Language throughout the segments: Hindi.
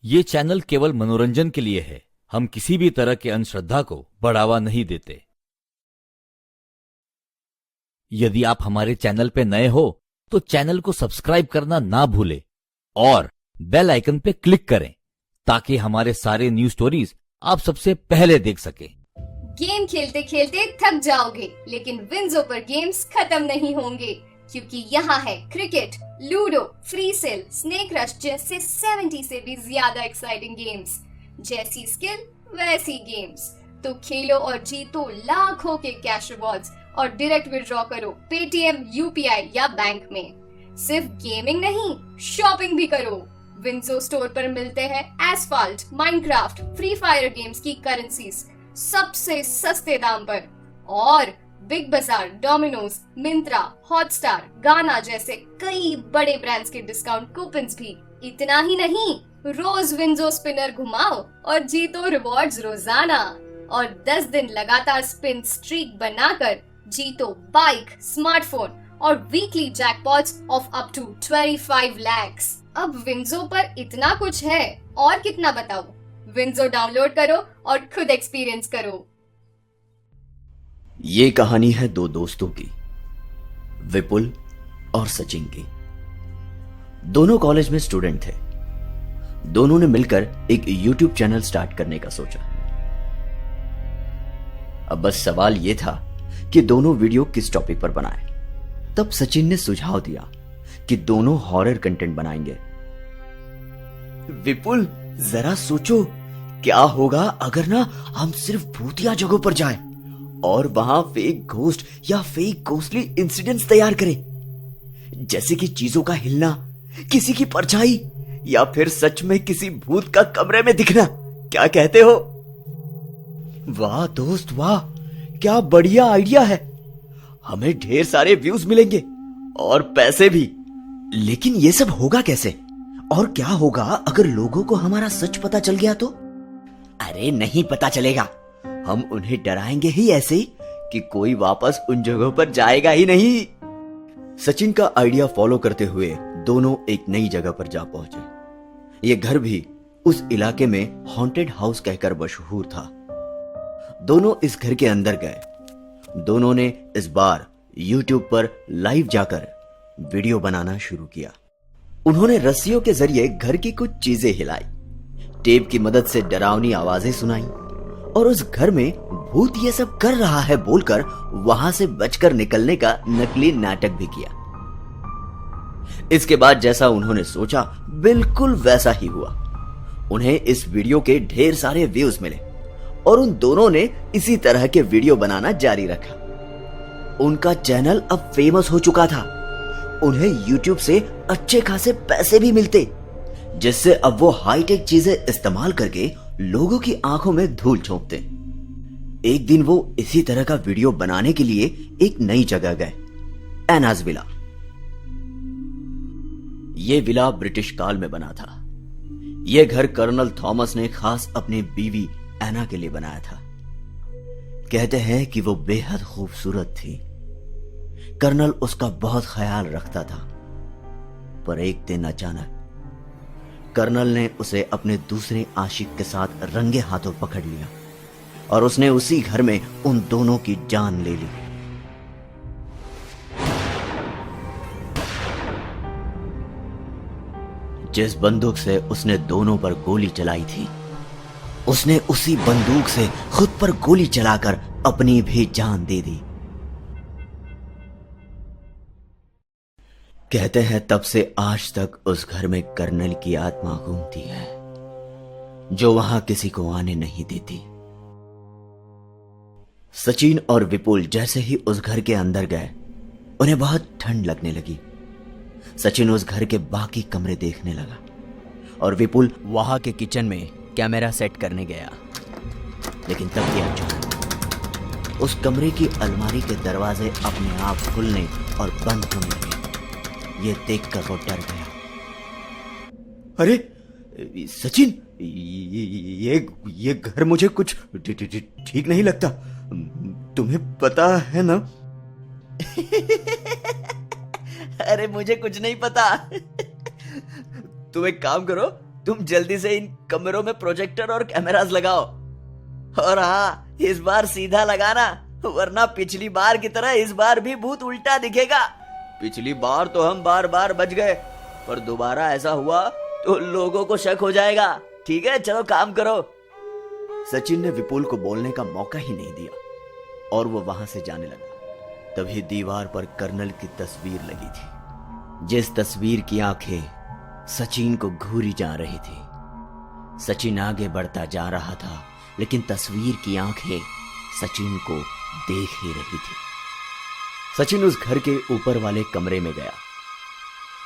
ये चैनल केवल मनोरंजन के लिए है। हम किसी भी तरह के अंधश्रद्धा को बढ़ावा नहीं देते। यदि आप हमारे चैनल पे नए हो तो चैनल को सब्सक्राइब करना ना भूलें और बेल आइकन पे क्लिक करें ताकि हमारे सारे न्यूज स्टोरीज आप सबसे पहले देख सकें। गेम खेलते खेलते थक जाओगे, लेकिन विंजो पर गेम्स खत्म नहीं होंगे, क्योंकि यहाँ है cricket, ludo, free cell, snake rush जैसे 70 से भी ज्यादा एक्साइटिंग गेम्स। जैसी स्किल वैसी गेम्स। तो खेलो और जीतो लाखों के कैश रिवॉर्ड्स और डायरेक्ट विड्रॉ करो पेटीएम, यूपीआई या बैंक में। सिर्फ गेमिंग नहीं, शॉपिंग भी करो। विंजो स्टोर पर मिलते हैं asphalt, Minecraft, free fire games की करेंसीज सबसे सस्ते दाम पर, और बिग बाजार, डोमिनोज, मिंत्रा, हॉटस्टार, गाना जैसे कई बड़े ब्रांड्स के डिस्काउंट कूपन्स भी। इतना ही नहीं, रोज विंजो स्पिनर घुमाओ और जीतो रिवॉर्ड्स रोजाना, और 10 दिन लगातार स्पिन स्ट्रीक बनाकर जीतो बाइक, स्मार्टफोन और weekly jackpots of up to 25 lakhs। अब विंजो पर इतना कुछ है, और कितना बताऊं। विंजो डाउनलोड करो और खुद एक्सपीरियंस करो। ये कहानी है दो दोस्तों की, विपुल और सचिन की। दोनों कॉलेज में स्टूडेंट थे। दोनों ने मिलकर एक YouTube चैनल स्टार्ट करने का सोचा। अब बस सवाल यह था कि दोनों वीडियो किस टॉपिक पर बनाएं। तब सचिन ने सुझाव दिया कि दोनों हॉरर कंटेंट बनाएंगे। विपुल, जरा सोचो, क्या होगा अगर ना हम सिर्फ भूतिया जगहों पर जाएं और वहां फेक घोस्ट या फेक घोस्टली इंसिडेंट्स तैयार करें, जैसे कि चीजों का हिलना, किसी की परछाई, या फिर सच में किसी भूत का कमरे में दिखना। क्या कहते हो? वाह दोस्त वाह, क्या बढ़िया आइडिया है। हमें ढेर सारे व्यूज मिलेंगे और पैसे भी। लेकिन ये सब होगा कैसे? और क्या होगा अगर लोगों को हमारा सच पता चल गया तो? अरे नहीं पता चलेगा, हम उन्हें डराएंगे ही ऐसे कि कोई वापस उन जगहों पर जाएगा ही नहीं। सचिन का आइडिया फॉलो करते हुए दोनों एक नई जगह पर जा पहुंचे। यह घर भी उस इलाके में हॉन्टेड हाउस कहकर मशहूर था। दोनों इस घर के अंदर गए। दोनों ने इस बार YouTube पर लाइव जाकर वीडियो बनाना शुरू किया। उन्होंने रस्सियों के जरिए घर की कुछ चीजें हिलाई, टेप की मदद से डरावनी आवाजें सुनाई और उस घर में भूत ये सब कर रहा है बोलकर वहां से बचकर निकलने का नकली नाटक भी किया। इसके बाद जैसा उन्होंने सोचा बिल्कुल वैसा ही हुआ। उन्हें इस वीडियो के ढेर सारे व्यूज मिले और उन दोनों ने इसी तरह के वीडियो बनाना जारी रखा। उनका चैनल अब फेमस हो चुका था। उन्हें YouTube से अच्छे खासे पैसे भी मिलते, जिससे अब वो हाईटेक चीजें इस्तेमाल करके लोगों की आंखों में धूल झोंकते। एक दिन वो इसी तरह का वीडियो बनाने के लिए एक नई जगह गए, एनाज विला। ये विला ब्रिटिश काल में बना था। यह घर कर्नल थॉमस ने खास अपनी बीवी एना के लिए बनाया था। कहते हैं कि वो बेहद खूबसूरत थी। कर्नल उसका बहुत ख्याल रखता था, पर एक दिन अचानक कर्नल ने उसे अपने दूसरे आशिक के साथ रंगे हाथों पकड़ लिया और उसने उसी घर में उन दोनों की जान ले ली। जिस बंदूक से उसने दोनों पर गोली चलाई थी, उसने उसी बंदूक से खुद पर गोली चलाकर अपनी भी जान दे दी। कहते हैं तब से आज तक उस घर में कर्नल की आत्मा घूमती है, जो वहां किसी को आने नहीं देती। सचिन और विपुल जैसे ही उस घर के अंदर गए, उन्हें बहुत ठंड लगने लगी। सचिन उस घर के बाकी कमरे देखने लगा और विपुल वहां के किचन में कैमरा सेट करने गया। लेकिन तब क्या अचानक उस कमरे की अलमारी के दरवाजे अपने आप खुलने और बंद होने लगे। ये देखकर वो डर गया। अरे सचिन, ये घर मुझे कुछ ठीक नहीं लगता। तुम्हें पता है ना? अरे मुझे कुछ नहीं पता। तुम एक काम करो, तुम जल्दी से इन कमरों में प्रोजेक्टर और कैमरास लगाओ। और हाँ, इस बार सीधा लगाना, वरना पिछली बार की तरह इस बार भी भूत उल्टा दिखेगा। पिछली बार तो हम बार बार बच गए, पर दोबारा ऐसा हुआ तो लोगों को शक हो जाएगा। ठीक है, चलो काम करो। सचिन ने विपुल को बोलने का मौका ही नहीं दिया और वो वहां से जाने लगा। तभी दीवार पर कर्नल की तस्वीर लगी थी, जिस तस्वीर की आंखें सचिन को घूरी जा रही थी। सचिन आगे बढ़ता जा रहा था, लेकिन तस्वीर की आंखें सचिन को देख ही रही थी। सचिन उस घर के ऊपर वाले कमरे में गया।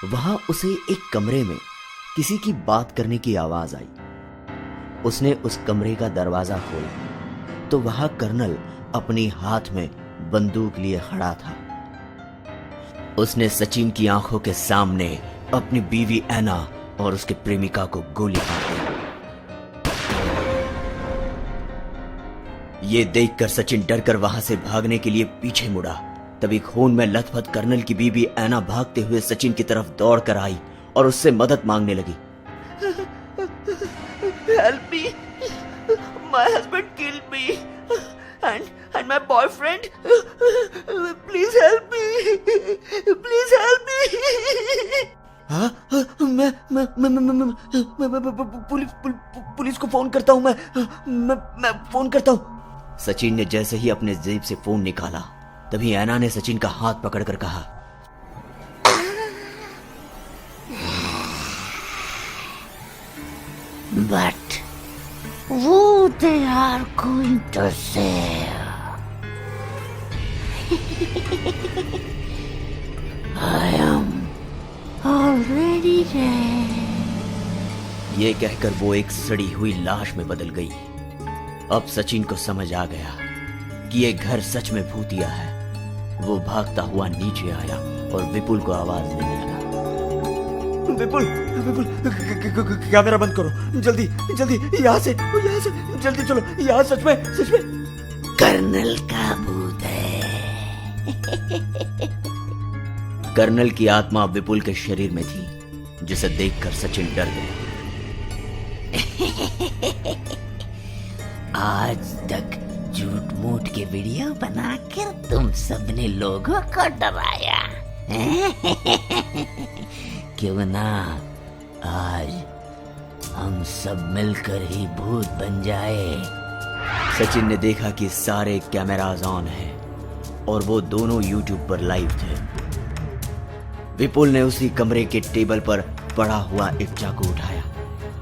वहां उसे एक कमरे में किसी की बात करने की आवाज आई। उसने उस कमरे का दरवाजा खोला तो वहां कर्नल अपनी हाथ में बंदूक लिए खड़ा था। उसने सचिन की आंखों के सामने अपनी बीवी एना और उसके प्रेमिका को गोली मार दी। ये देखकर सचिन डरकर वहां से भागने के लिए पीछे मुड़ा। तभी खून में लथपथ कर्नल की बीवी एना भागते हुए सचिन की तरफ दौड़कर आई और उससे मदद मांगने लगी। Help me! My husband killed me, and my boyfriend. Please help me! Please help me! हाँ, मैं पुलिस को फोन करता हूँ। मैं फोन करता हूँ। सचिन ने जैसे ही अपने जेब से फोन निकाला, तभी ऐना ने सचिन का हाथ पकड़कर कहा, But who they are going to save? I am already dead. ये कहकर वो एक सड़ी हुई लाश में बदल गई। अब सचिन को समझ आ गया कि ये घर सच में भूतिया है। वो भागता हुआ नीचे आया और विपुल को आवाज देने लगा। विपुल, कैमरा बंद करो, जल्दी जल्दी, यहाँ से जल्दी चलो, यहाँ सच में कर्नल का भूत है। कर्नल की आत्मा विपुल के शरीर में थी, जिसे देखकर सचिन डर गया। आज तक झूठ मूठ के वीडियो बनाकर तुम सबने लोगों को डराया। क्यों ना आज हम सब मिलकर ही भूत बन जाए। सचिन ने देखा कि सारे कैमरास ऑन हैं और वो दोनों YouTube पर लाइव थे। विपुल ने उसी कमरे के टेबल पर पड़ा हुआ एक चाकू उठाया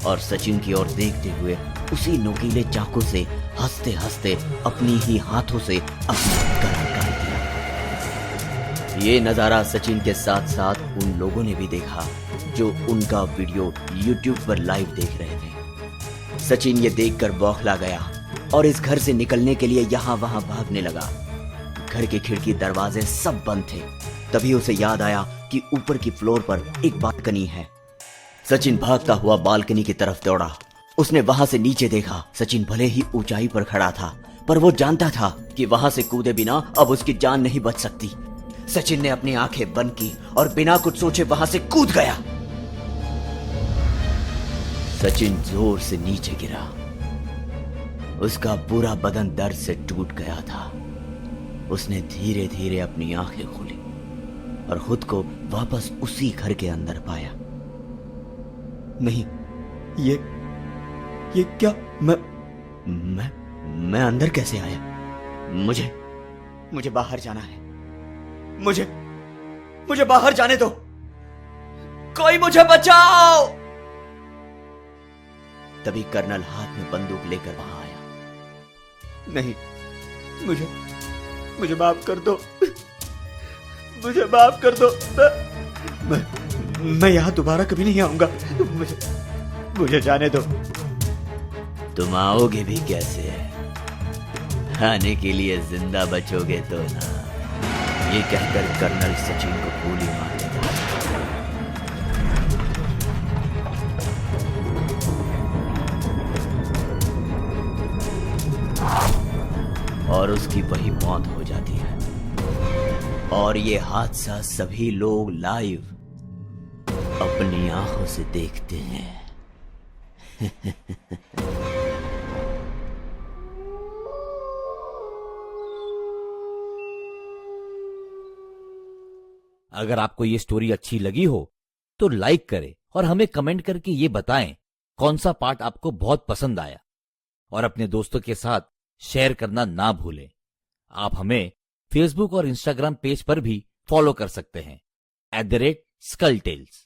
और सचिन की ओर देखते हुए उसी नुकीले चाकू से हंसते हंसते अपनी ही हाथों से अपना गला काट दिया। ये नजारा सचिन के साथ साथ उन लोगों ने भी देखा जो उनका वीडियो YouTube पर लाइव देख रहे थे। सचिन ये देखकर बौखला गया और इस घर से निकलने के लिए यहाँ वहां भागने लगा। घर के खिड़की दरवाजे सब बंद थे। तभी उसे याद आया कि ऊपर की फ्लोर पर एक बालकनी है। सचिन भागता हुआ बालकनी की तरफ दौड़ा। उसने वहां से नीचे देखा। सचिन भले ही ऊंचाई पर खड़ा था, पर वो जानता था कि वहां से कूदे बिना अब उसकी जान नहीं बच सकती। सचिन ने अपनी आंखें बंद की और बिना कुछ सोचे वहां से कूद गया। सचिन जोर से नीचे गिरा। उसका पूरा बदन दर्द से टूट गया था। उसने धीरे धीरे अपनी आंखें खोली और खुद को वापस उसी घर के अंदर पाया। नहीं, ये क्या? मैं अंदर कैसे आया? मुझे बाहर जाना है। मुझे बाहर जाने दो। कोई मुझे बचाओ। तभी कर्नल हाथ में बंदूक लेकर वहां आया। नहीं, मुझे माफ कर दो। मुझे माफ कर दो। मैं यहां दोबारा कभी नहीं आऊंगा। मुझे जाने दो। तुम आओगे भी कैसे? आने के लिए जिंदा बचोगे तो ना। ये कहकर कर्नल सचिन को गोली मार देता। और उसकी वही मौत हो जाती है। और ये हादसा सभी लोग लाइव अपनी आंखों से देखते हैं। अगर आपको ये स्टोरी अच्छी लगी हो तो लाइक करें और हमें कमेंट करके ये बताएं कौन सा पार्ट आपको बहुत पसंद आया, और अपने दोस्तों के साथ शेयर करना ना भूलें। आप हमें फेसबुक और इंस्टाग्राम पेज पर भी फॉलो कर सकते हैं @SkullTales।